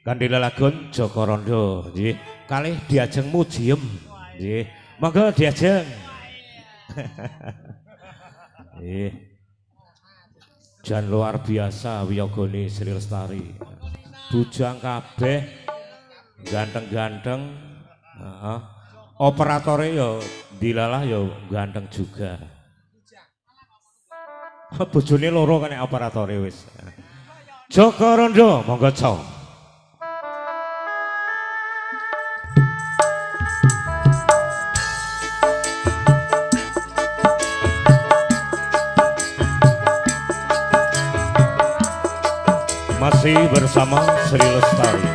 Kandila Lagun Joko Rondo nggih kalih diajeng museum nggih monggo diajeng nggih jan luar biasa wiyogone Sri Lestari bujang kabeh ganteng-ganteng operatore yo dilalah yo ganteng juga bojone loro kan operatore wis Joko Rondo monggo cong masih bersama Sri Lestari.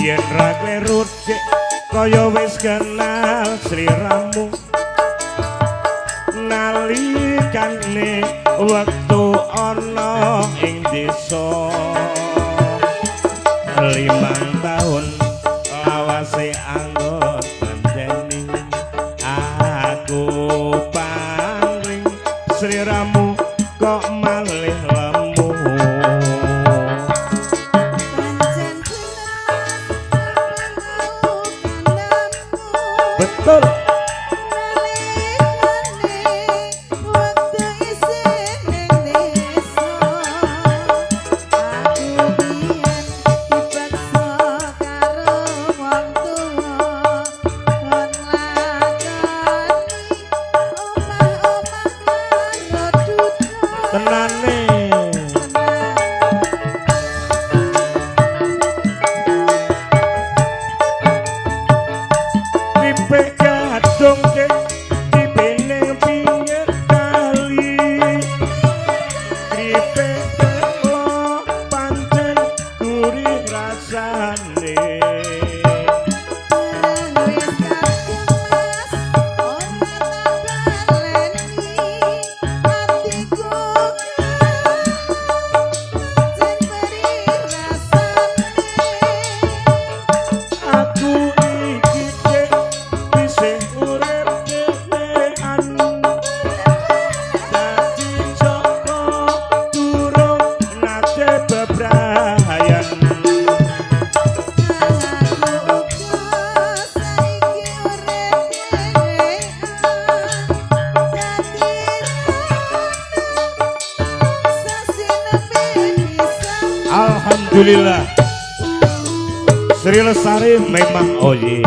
Yen ra klerut kaya wis kenal Sri Ramu nalikane wektu ana ing desa 5 tahun lawase anggon ngenteni aku pangling Sri Ramu kok malih lemu betul Alhamdulillah Sri Lestari memang oye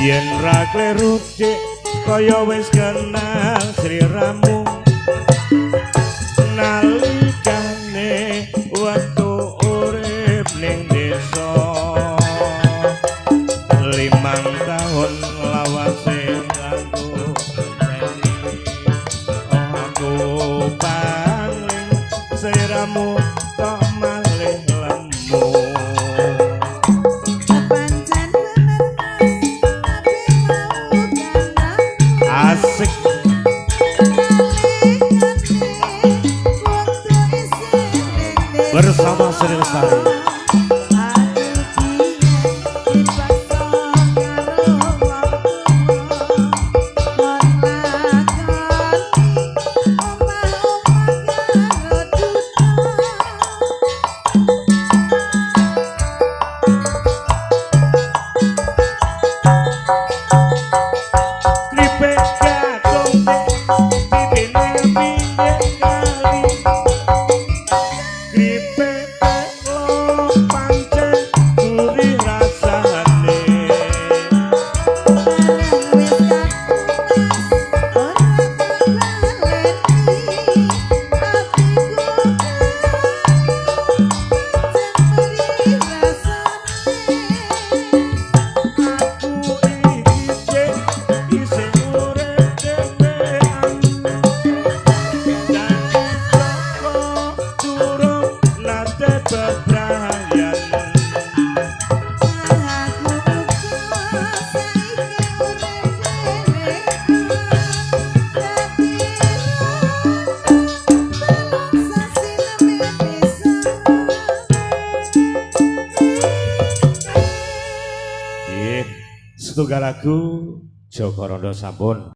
yen ra kleru kaya wis kenal Sri Ramu nalikane wektu urip ning desa 5 tahun lawase aku pangling Sri Ramu kok malih lemu asik bersama Sri Lestari setunggal lagu Joko Rondo sampun